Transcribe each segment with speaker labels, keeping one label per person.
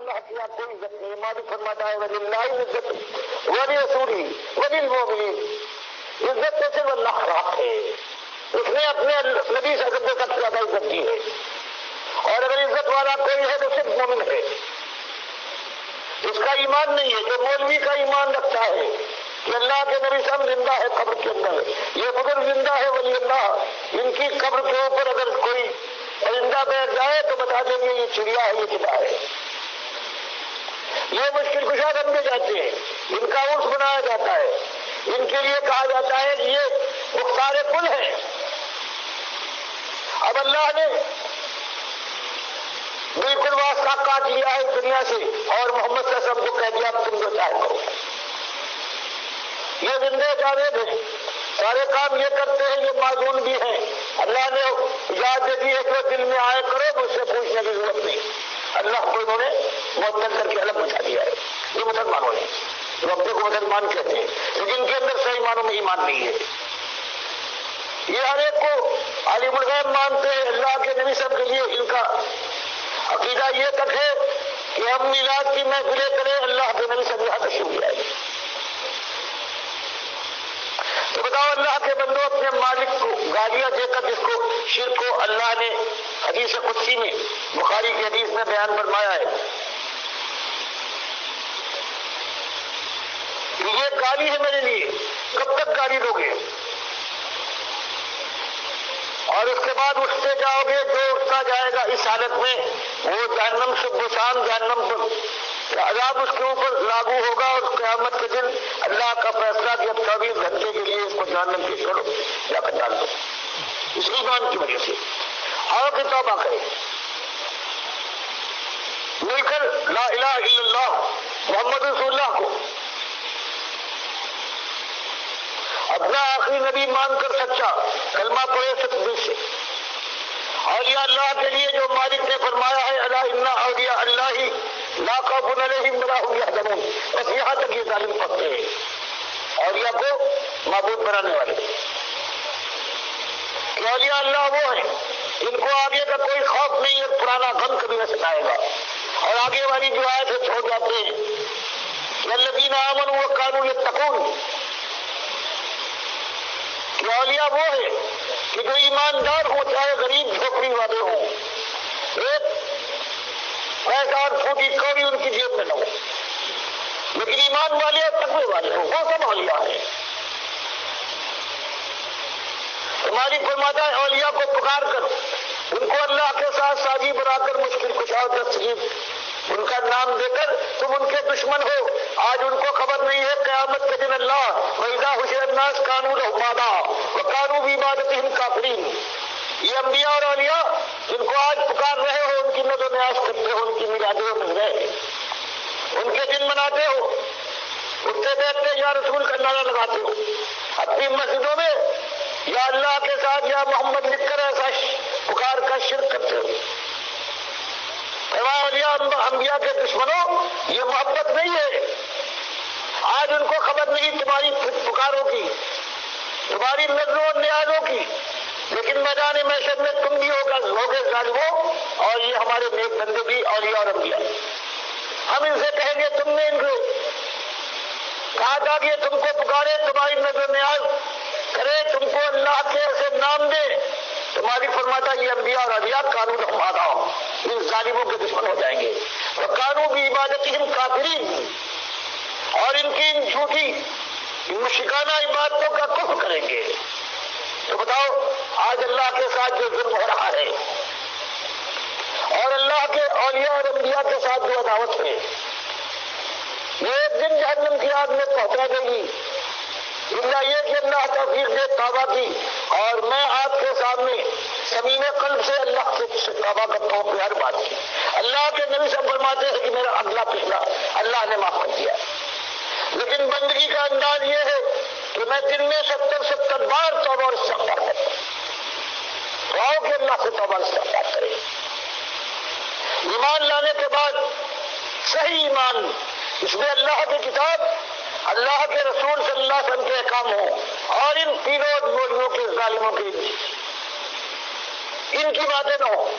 Speaker 1: اللہ کیا کوئی عزت نہیں. مالک فرماتا ہے وَلِلَّهِ الْعِزَّةُ وَلِرَسُولِهِ وَلِلْمُؤْمِنِينَ. عزت تو صرف اللہ کا حق ہے. اس نے اپنے نبی صلی اللہ علیہ وسلم کو زیادہ عزت کی ہے. اور اگر عزت والا کوئی ہے تو صرف مومن ہے. اس کا ایمان نہیں ہے. جو مولوی کا ایمان رکھتا ہے کہ اللہ کے نبی صاحب زندہ ہے قبر کے اندر, یہ بزرگ زندہ ہے ولی اللہ, ان کی قبر کے اوپر اگر کوئی پرندہ بیٹھ جائے تو بتا دیں گے یہ چڑیا ہے, یہ چڑیا ہے. یہ مشکل کشا بنتے جاتے ہیں, ان کا عرس بنایا جاتا ہے, ان کے لیے کہا جاتا ہے کہ یہ مختار کل ہے. اب اللہ نے بالکل واسطہ کاٹ لیا ہے دنیا سے اور محمد صلی اللہ علیہ وسلم کو کہہ دیا تم جو چاہے کرو. یہ زندے جاوید ہیں, سارے کام یہ کرتے ہیں, یہ معذول بھی ہیں. اللہ نے اجازت دے دی ہے کہ دل میں آئے کرو, مجھ سے پوچھنے کی ضرورت نہیں. اللہ کو انہوں نے معطل کر کے الگ بچا دیا ہے. یہ مسلمانوں نے جو اپنے کو مسلمان کہتے ہیں لیکن ان کے اندر صحیح معنوں میں ایمان نہیں ہے. یہ ہر ایک کو عالم الغیب مانتے ہیں. اللہ کے نبی صاحب کے لیے ان کا عقیدہ یہ تک ہے کہ ہم میلاد کی محفلیں کریں, اللہ کے نبی صاحب یہاں تشریف لے آئے. تو بتاؤ اللہ کے بندوں اپنے مالک کو گالیاں دے کر, جس کو شرک کو اللہ نے حدیث قدسی میں بخاری کی حدیث میں بیان فرمایا ہے کہ یہ گالی ہے میرے لیے, کب تک گالی دو گے؟ اور اس کے بعد اٹھتے جاؤ گے, جو اٹھتا جائے گا اس حالت میں وہ جہنم سے بسان جہنم پر عذاب اس کے اوپر لاگو ہوگا. اور قیامت کے دن اللہ کا فیصلہ کہ اب 24 گھنٹے کے لیے اس کو جہنم سے چھوڑو یا کر ڈال دو, اس ایمان کی وجہ سے. اور کہ توبہ کرے, مل کر لا الہ الا اللہ محمد رسول اللہ کو اپنا آخری نبی مان کر سچا کلمہ پڑھے سچ سے. اور یہ اللہ کے لیے جو مالک نے فرمایا ہے الا ان اولیاء اللہ لا خوف علیہم ولا هم يحزنون, بس یہاں تک یہ ظالم پکتے ہیں اولیاء کو معبود بنانے والے. کہ اولیاء اللہ وہ ہیں جن کو آگے کا کوئی خوف نہیں ہے, پرانا غم کبھی نہ ستائے گا. اور آگے والی جو آیت ہے چھوڑ جاتے ہیں کہ الذین آمنوا وکانوا یتقون, کہ اولیاء وہ ہے کہ جو ایماندار ہو, چاہے غریب جھوپڑی والے ہوں, ایک پیسہ اور پھوٹی کوڑی ان کی جیب میں نہ ہو, لیکن ایمان والے اور تقوی والے ہوں, وہ سب اولیاء ہیں. ہماری فرماتا ہے اولیاء کو پکار کر ان کو اللہ کے ساتھ سازی بنا کر مشکل کشا دستگیر ان کا نام دے کر تم ان کے دشمن ہو. آج ان کو خبر نہیں ہے قیامت کے دن اللہ وَإِذَا حُشِرَ النَّاسُ كَانُوا لَهُمْ أَعْدَاءً وَكَانُوا بِعِبَادَتِهِمْ كَافِرِينَ. یہ انبیاء اور اولیاء جن کو آج پکار رہے ہو, ان کی نظر و نیاز کرتے ہو, ان کی میلادوں میں رہے, ان کے دن مناتے ہو, اٹھتے بیٹھتے یا رسول کا نعرہ لگاتے ہو, اپنی مسجدوں میں یا اللہ کے ساتھ یا محمد لکھ کر ایسا پکار کا شرک کرتے ہو. اولیاء انبیاء کے دشمنوں, یہ محبت نہیں ہے. آج ان کو خبر نہیں تمہاری پکاروں کی, تمہاری نظروں اور نیازوں کی, لیکن میدان محشر میں تم بھی ہوگے ظالموں, اور یہ ہمارے نیک بندے بھی اولیاء اور انبیاء. ہم ان سے کہیں گے تم نے ان کو کہا تھا کہ تم کو پکارے, تمہاری نظر نیاز کرے, تم کو اللہ کے ایسے نام دے. تمہاری فرماتا یہ انبیاء اور اولیاء قانون ہمارا, ان ظالموں کے دشمن ہو جائیں گے. اور قانون بھی عبادتہم کافرین, اور ان کی ان جھوٹی مشرکانہ عبادتوں کا کفر کریں گے. تو بتاؤ آج اللہ کے ساتھ جو ظلم ہو رہا ہے اور اللہ کے اولیاء اور انبیاء کے ساتھ جو عداوت ہے, یہ ایک دن جہنم کی آگ میں پہنچا دے گی. اللہ یہ کہ اللہ توفیق دے توبہ کی, اور میں آپ کے سامنے صمیم قلب سے اللہ سے توبہ کرتا ہوں کہ ہر بات کی. اللہ کے نبی سے فرماتے ہیں کہ میرا اگلا پچھلا اللہ نے معاف کر دیا, لیکن بندگی کا انداز یہ ہے کہ میں دن میں 70 بار توبہ اور استغفار کرتا ہوں. آؤ کہ اللہ سے توبہ استغفار کرے. ایمان لانے کے بعد صحیح ایمان, اس میں اللہ کی کتاب, اللہ کے رسول صلی اللہ علیہ وسلم کے احکام ہوں, اور ان پیروں مولویوں کے ظالموں کی ان کی باتیں نہ ہوں,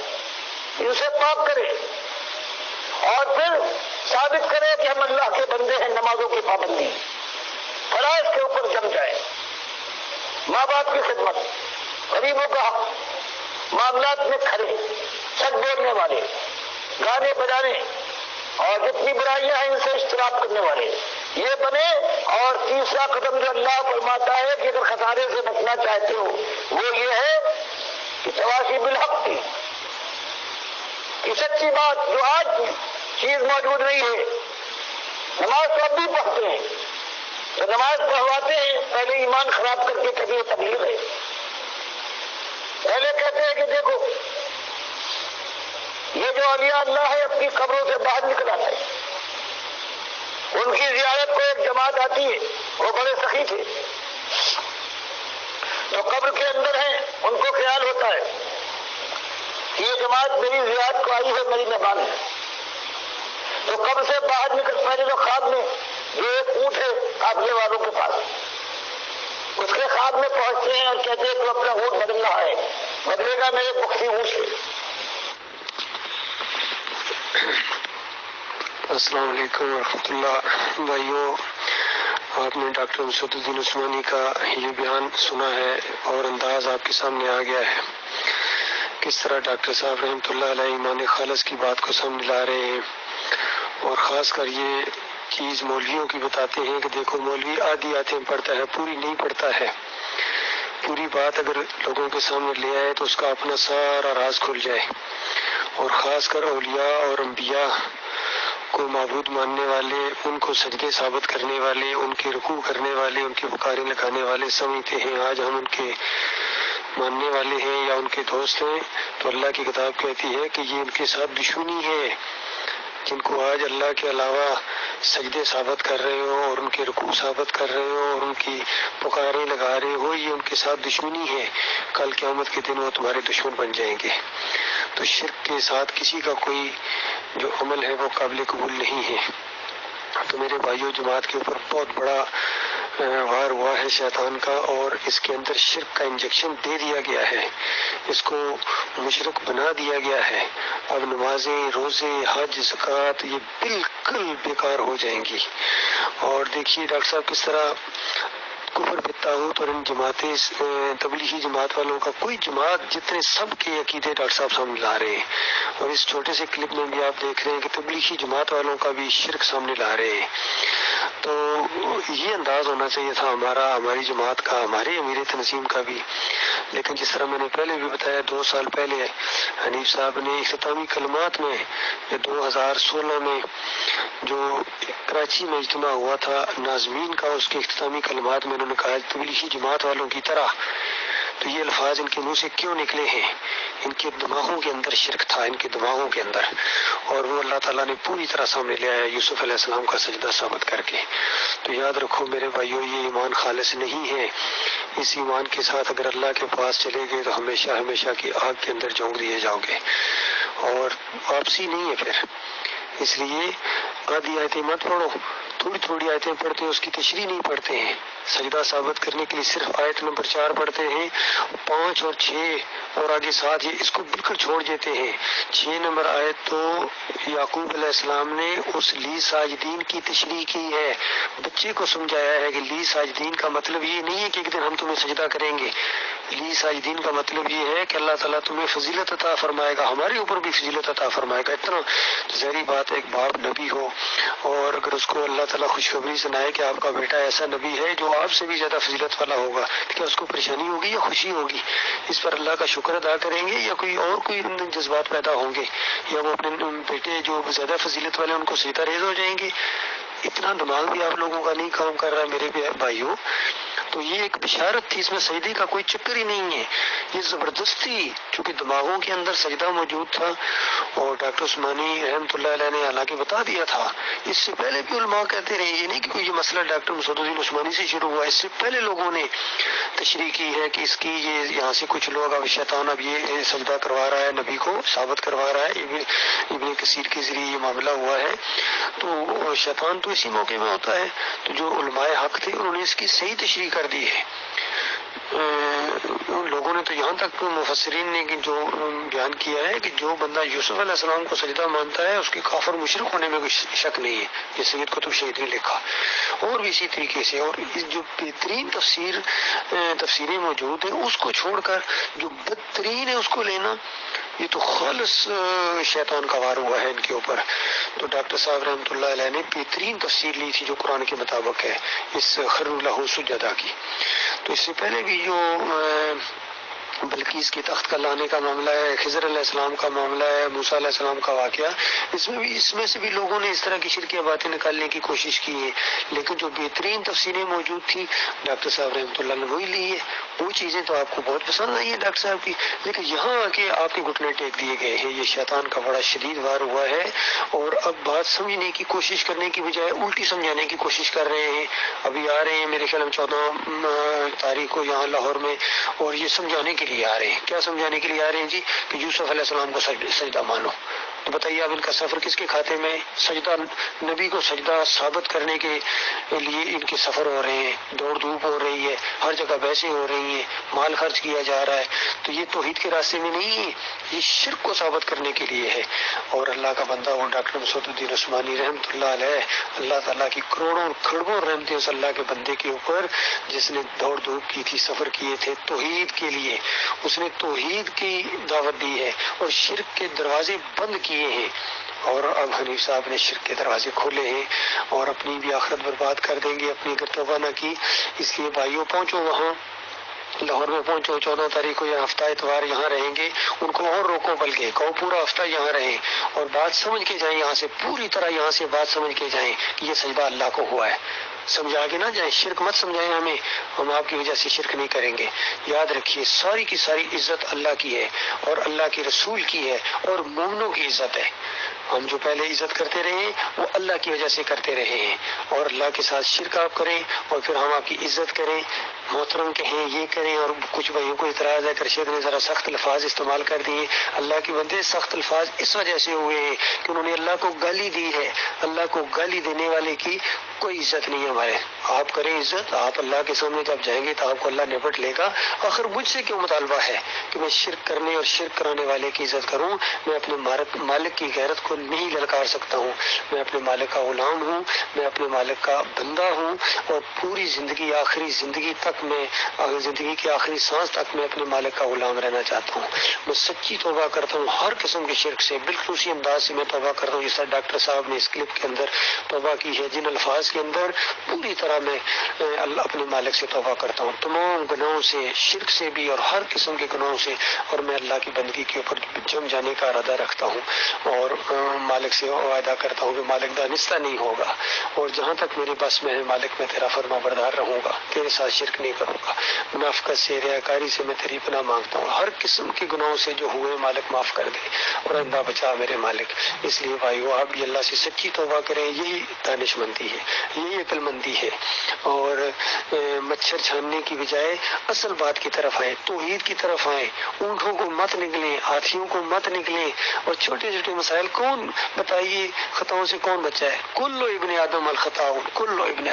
Speaker 1: ان سے پاک کرے. اور پھر ثابت کرے کہ ہم اللہ کے بندے ہیں، نمازوں کی پابندی، فرائض کے اوپر جم جائے، ماں باپ کی خدمت، غریبوں کا حق، معاملات میں کھڑے، سچ بولنے والے، گانے بجانے اور جتنی برائیاں ہیں ان سے اجتناب کرنے والے یہ بنے۔ اور تیسرا قدم جو اللہ فرماتا ہے کہ اگر خسارے سے بچنا چاہتے ہو وہ یہ ہے کہ تواصی بالحق کی سچی بات جو آج چیز موجود نہیں ہے۔ نماز تو اب بھی پڑھتے ہیں، تو نماز پڑھواتے ہیں، پہلے ایمان خراب کر کے کبھی یہ تبلیغ ہے۔ پہلے کہتے ہیں کہ دیکھو یہ جو اولیاء اللہ ہے اپنی قبروں سے باہر نکل آتے ہیں، ان کی زیارت کو ایک جماعت آتی ہے، وہ بڑے سخی تھے، تو قبر کے اندر ہیں، ان کو خیال ہوتا ہے کہ یہ جماعت میری زیارت کو آئی ہے، میری مہمان ہے، تو قبر سے باہر نکل پہلے تو خواب میں یہ ایک اونٹ ہے قافلے والوں کے پاس، اس کے خواب میں پہنچتے ہیں اور کہتے ہیں تو اپنا اونٹ بدل رہا ہے، بدلے گا میرے پختی اونٹ سے۔
Speaker 2: السلام علیکم ورحمۃ اللہ۔ بھائیو، آپ نے ڈاکٹر مسعود الدین عثمانی کا یہ بیان سنا ہے اور انداز آپ کے سامنے آ گیا ہے کس طرح ڈاکٹر صاحب رحمۃ اللہ علیہ ایمان خالص کی بات کو سامنے لا رہے ہیں، اور خاص کر یہ چیز مولویوں کی بتاتے ہیں کہ دیکھو مولوی آدھی آیتیں پڑھتا ہے، پوری نہیں پڑھتا ہے۔ پوری بات اگر لوگوں کے سامنے لے آئے تو اس کا اپنا سارا راز کھل جائے، اور خاص کر اولیاء اور انبیاء کو معبود ماننے والے، ان کو سجدے ثابت کرنے والے، ان کے رکوع کرنے والے، ان کی پکاریں لگانے والے سمجھتے ہیں آج ہم ان کے ماننے والے ہیں یا ان کے دوست ہیں، تو اللہ کی کتاب کہتی ہے کہ یہ ان کے ساتھ دشمنی ہے۔ جن کو آج اللہ کے علاوہ سجدے ثابت کر رہے ہو اور ان کے رکوع ثابت کر رہے ہو اور ان کی پکاریں لگا رہے ہو، یہ ان کے ساتھ دشمنی ہے۔ کل قیامت کے دن وہ تمہارے دشمن بن جائیں گے۔ تو شرک کے ساتھ کسی کا کوئی جو عمل ہے وہ قابل قبول نہیں ہے۔ تو میرے بھائیوں، جماعت کے اوپر بہت بڑا وار ہوا ہے شیطان کا، اور اس کے اندر شرک کا انجیکشن دے دیا گیا ہے، اس کو مشرک بنا دیا گیا ہے۔ اب نمازیں، روزے، حج، زکوٰۃ یہ بالکل بیکار ہو جائیں گی۔ اور دیکھیے ڈاکٹر صاحب کس طرح کفر بالطاغوت اور ان جماعتیں، تبلیغی جماعت والوں کا کوئی جماعت جتنے سب کے عقیدے ڈاکٹر صاحب سامنے لا رہے ہیں، اور اس چھوٹے سے کلپ میں بھی آپ دیکھ رہے ہیں کہ تبلیغی جماعت والوں کا بھی شرک سامنے لا رہے ہیں۔ تو یہ انداز ہونا چاہیے تھا ہماری جماعت کا، ہمارے امیر تنظیم کا بھی۔ لیکن جس طرح میں نے پہلے بھی بتایا، 2 سال پہلے حنیف صاحب نے اختتامی کلمات میں 2016 میں جو کراچی میں اجتماع ہوا تھا ناظمین کا، اس کے اختتامی کلمات میں انہوں نے کہا تبلیغی جماعت والوں کی طرح، تو یہ الفاظ ان کے منہ سے کیوں نکلے ہیں؟ ان کے دماغوں کے اندر شرک تھا، ان کے دماغوں کے اندر، اور وہ اللہ تعالیٰ نے پوری طرح سامنے لے آیا یوسف علیہ السلام کا سجدہ ثابت کر کے۔ تو یاد رکھو میرے بھائیو، یہ ایمان خالص نہیں ہے۔ اس ایمان کے ساتھ اگر اللہ کے پاس چلے گئے تو ہمیشہ ہمیشہ کی آگ کے اندر جھونک دیے جاؤ گے، اور واپسی نہیں ہے پھر۔ اس لیے آدھی آیتیں مت پڑھو، تھوڑی تھوڑی آیتیں پڑھتے ہیں، اس کی تشریح نہیں پڑھتے ہیں۔ سجدہ ثابت کرنے کے لیے صرف آیت نمبر 4 پڑھتے ہیں، 5 اور 6 اور آگے 7 یہ اس کو بالکل چھوڑ دیتے ہیں۔ 6 نمبر آیت تو یعقوب علیہ السلام نے اس لی ساجدین کی تشریح کی ہے، بچے کو سمجھایا ہے کہ لی ساجدین کا مطلب یہ نہیں ہے کہ ایک دن ہم تمہیں سجدہ کریں گے۔ لی ساجدین کا مطلب یہ ہے کہ اللہ تعالیٰ تمہیں فضیلت عطا فرمائے گا، ہمارے اوپر بھی فضیلت عطا فرمائے گا۔ اتنا ظاہری بات ہے، ایک باپ نبی ہو اور اگر اس کو اللہ تعالیٰ خوشخبری سنائے کہ آپ کا بیٹا ایسا نبی ہے جو آپ سے بھی زیادہ فضیلت والا ہوگا، تو کیا اس کو پریشانی ہوگی یا خوشی ہوگی؟ اس پر اللہ کا شکر ادا کریں گے یا کوئی جذبات پیدا ہوں گے، یا وہ اپنے بیٹے جو زیادہ فضیلت والے ان کو سجدہ ریز ہو جائیں گے؟ اتنا دماغ بھی آپ لوگوں کا نہیں کام کر رہا میرے بھائیوں۔ تو یہ ایک بشارت تھی، اس میں سجدے کا کوئی چکر ہی نہیں ہے، یہ زبردستی چونکہ دماغوں کے اندر سجدہ موجود تھا، اور ڈاکٹر عثمانی رحمۃ اللہ علیہ نے حالانکہ بتا دیا تھا، اس سے پہلے بھی علماء کہتے رہے، یہ نہیں کہ کوئی یہ مسئلہ ڈاکٹر مسعود الدین عثمانی سے شروع ہوا، اس سے پہلے لوگوں نے تشریح کی ہے کہ اس کی یہ یہاں سے کچھ لوگ اب شیطان اب یہ سجدہ کروا رہا ہے، نبی کو ثابت کروا رہا ہے، ابن کثیر کے ذریعے یہ معاملہ ہوا ہے۔ تو شیطان تو اسی موقع میں ہوتا ہے، تو جو علماء حق تھے انہوں نے اس کی صحیح تشریح کر دی ہے۔ لوگوں نے تو یہاں تک مفسرین نے جو بیان کیا ہے کہ جو بندہ یوسف علیہ السلام کو سجدہ مانتا ہے اس کے کافر مشرک ہونے میں کوئی شک نہیں ہے، یہ سید قطب شہید نے لکھا. اور بھی اسی طریقے سے اور جو بہترین تفسیریں موجود ہیں اس کو چھوڑ کر جو بدترین ہے اس کو لینا، یہ تو خالص شیطان کا وار ہوا ہے ان کے اوپر. تو ڈاکٹر صاحب رحمۃ اللہ علیہ نے بہترین تفسیر لی تھی جو قرآن کے مطابق ہے اس خروا لہ سجدا کی. تو اس سے پہلے بھی جو بلقیس کے تخت کا لانے کا معاملہ ہے، خضر علیہ السلام کا معاملہ ہے، موسیٰ علیہ السلام کا واقعہ، اس میں سے بھی لوگوں نے اس طرح کی شرکیہ باتیں نکالنے کی کوشش کی ہے. لیکن جو بہترین تفسیریں موجود تھی ڈاکٹر صاحب رحمۃ اللہ نے وہی لی ہے. وہ چیزیں تو آپ کو بہت پسند آئی ہیں ڈاکٹر صاحب کی، لیکن یہاں آ کے آپ کے گھٹنے ٹیک دیے گئے ہیں. یہ شیطان کا بڑا شدید وار ہوا ہے اور اب بات سمجھنے کی کوشش کرنے کی بجائے الٹی سمجھانے کی کوشش کر رہے ہیں. ابھی آ رہے ہیں میرے خیال میں 14 تاریخ کو یہاں لاہور میں، اور یہ سمجھانے کے لیے آ رہے ہیں. کیا سمجھانے کے لیے آ رہے ہیں جی؟ کہ یوسف علیہ السلام کو سجدہ مانو. تو بتائیے اب ان کا سفر کس کے کھاتے میں؟ سجدہ نبی کو سجدہ ثابت کرنے کے لیے ان کے سفر ہو رہے ہیں، دوڑ دھوپ ہو رہی ہے، ہر جگہ بحثیں ہو رہی ہیں، مال خرچ کیا جا رہا ہے. تو یہ توحید کے راستے میں نہیں ہے، یہ شرک کو ثابت کرنے کے لیے ہے. اور اللہ کا بندہ وہ ڈاکٹر مسعود الدین عثمانی رحمۃ اللہ علیہ، اللہ تعالیٰ کی کروڑوں کھربوں رحمتیں اس اللہ کے بندے کے اوپر، جس نے دوڑ دھوپ کی تھی، سفر کیے تھے توحید کے لیے. اس نے توحید کی دعوت دی ہے اور شرک کے دروازے بند کیے ہیں. اور اب حنیف صاحب نے شرک کے دروازے کھولے ہیں اور اپنی بھی آخرت برباد کر دیں گے اپنی اگر توبہ نہ کی. اس لیے بھائیوں پہنچو وہاں، لاہور میں پہنچو. 14 تاریخ کو یہ ہفتہ اتوار یہاں رہیں گے. ان کو اور روکو، بلکہ کہو پورا ہفتہ یہاں رہیں اور بات سمجھ کے جائیں. یہاں سے پوری طرح یہاں سے بات سمجھ کے جائیں کہ یہ سجدہ اللہ کو ہوا ہے. سمجھا کے نہ جائیں، شرک مت سمجھائیں ہمیں، ہم آپ کی وجہ سے شرک نہیں کریں گے. یاد رکھیے ساری کی ساری عزت اللہ کی ہے اور اللہ کے رسول کی ہے اور مومنوں کی عزت ہے. ہم جو پہلے عزت کرتے رہے ہیں وہ اللہ کی وجہ سے کرتے رہے ہیں. اور اللہ کے ساتھ شرک آپ کریں اور پھر ہم آپ کی عزت کریں، محترم کہیں، یہ کریں. اور کچھ بھائیوں کو اعتراض ہے کہ رشید نے ذرا سخت الفاظ استعمال کر دیے. اللہ کے بندے سخت الفاظ اس وجہ سے ہوئے ہیں کہ انہوں نے اللہ کو گالی دی ہے. اللہ کو گالی دینے والے کی کوئی عزت نہیں ہے ہمارے. آپ کریں عزت، آپ اللہ کے سامنے جب جائیں گے تو آپ کو اللہ نپٹ لے گا. آخر مجھ سے کیوں مطالبہ ہے کہ میں شرک کرنے اور شرک کرانے والے کی عزت کروں؟ میں اپنے مالک کی غیرت کو نہیں للکار سکتا ہوں. میں اپنے مالک کا غلام ہوں، میں اپنے مالک کا بندہ ہوں اور پوری زندگی، آخری زندگی تک میں، زندگی کی آخری سانس تک میں اپنے مالک کا غلام رہنا چاہتا ہوں. میں سچی توبہ کرتا ہوں ہر قسم کے شرک سے. بالکل اسی انداز سے میں توبہ کرتا ہوں جس طرح ڈاکٹر صاحب نے اس کلپ کے اندر توبہ کی ہے. جن الفاظ کے اندر پوری طرح میں اپنے مالک سے توبہ کرتا ہوں، تمام گناہوں سے، شرک سے بھی اور ہر قسم کے گناہوں سے. اور میں اللہ کی بندگی کے اوپر جم جانے کا ارادہ رکھتا ہوں اور مالک سے وعدہ کرتا ہوں کہ مالک دانستہ نہیں ہوگا اور جہاں تک میرے بس میں ہے مالک میں تیرا فرما بردار رہوں گا، تیرے ساتھ شرک نہیں کروں گا. منافقت سے، ریاکاری سے میں تیری پناہ مانگتا ہوں. ہر قسم کے گناہوں سے جو ہوئے مالک معاف کر دے اور اللہ بچا میرے مالک. اس لیے بھائیو آپ بھی اللہ سے سچی توبہ کریں. یہی دانش مندی ہے، یہی عقل مندی ہے. اور مچھر چھاننے کی بجائے اصل بات کی طرف آئیں، توحید کی طرف آئیں. اونٹوں کو مت نکلیں، ہاتھیوں کو مت نکلیں. اور چھوٹے چھوٹے مسائل کون بتائیے خطاؤں سے کون بچا ہے؟ کل ابن آدم الخطاء، کل ابن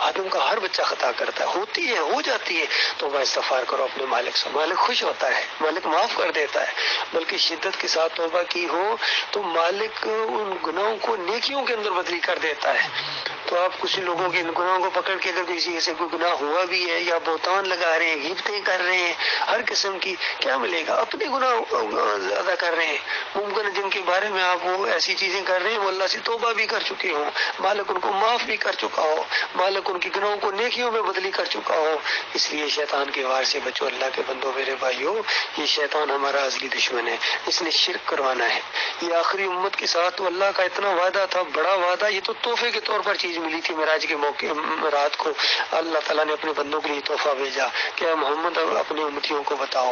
Speaker 2: آدم کا ہر بچہ خطا کرتا ہے، ہوتی ہے، ہو جاتی ہے. توبہ استغفار کرو اپنے مالک سے. مالک خوش ہوتا ہے، مالک معاف کر دیتا ہے. بلکہ شدت کے ساتھ توبہ کی ہو تو مالک ان گناہوں کو نیکیوں کے اندر بدلی کر دیتا ہے. تو آپ کچھ لوگوں کے گناہوں کو پکڑ کے اگر کسی سے کوئی گناہ ہوا بھی ہے یا بہتان لگا رہے ہیں، غیبتیں کر رہے ہیں، ہر قسم کی، کیا ملے گا؟ اپنے گناہ ادا کر رہے ہیں. ممکن ہے جن کے بارے میں آپ وہ ایسی چیزیں کر رہے ہیں وہ اللہ سے توبہ بھی کر چکے ہوں، مالک ان کو معاف بھی کر چکا ہو، مالک ان کے گناہوں کو نیکیوں میں بدلی کر چکا ہو. اس لیے شیطان کے وار سے بچو اللہ کے بندوں میرے بھائیوں. یہ شیطان ہمارا ازلی دشمن ہے، اس نے شرک کروانا ہے. یہ آخری امت کے ساتھ تو اللہ کا اتنا وعدہ تھا، بڑا وعدہ. یہ تو تحفے کے طور پر چیز ملی تھی معراج کے موقع رات کو. اللہ تعالیٰ نے اپنے بندوں کے لیے تحفہ بھیجا کہ اے محمد اپنے امتیوں کو بتاؤ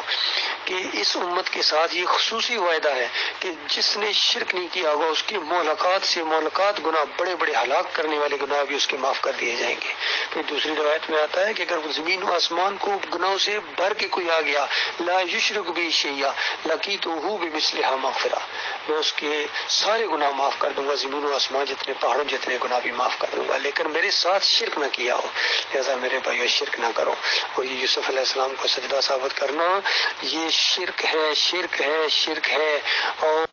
Speaker 2: کہ اس امت کے ساتھ یہ خصوصی وعدہ ہے کہ جس نے شرک نہیں کیا ہوگا اس کی مہلکات گناہ، بڑے بڑے ہلاک کرنے والے گناہ بھی اس کے معاف کر دیے جائیں گے. پھر دوسری روایت میں آتا ہے کہ اگر زمین و آسمان کو گناہوں سے بھر کے کوئی آ گیا، لا یشرک بی شیئا لقیتہ بمثلھا مغفرہ، میں اس کے سارے گناہ معاف کر دوں گا، زمین و آسمان جتنے پہاڑوں جتنے گناہ بھی معاف کر دوں گا، لیکن میرے ساتھ شرک نہ کیا ہو، لہذا میرے بھائیو شرک نہ کرو۔ اور یہ یوسف علیہ السلام کو سجدہ ثابت کرنا یہ شرک ہے، شرک ہے، شرک ہے۔ اور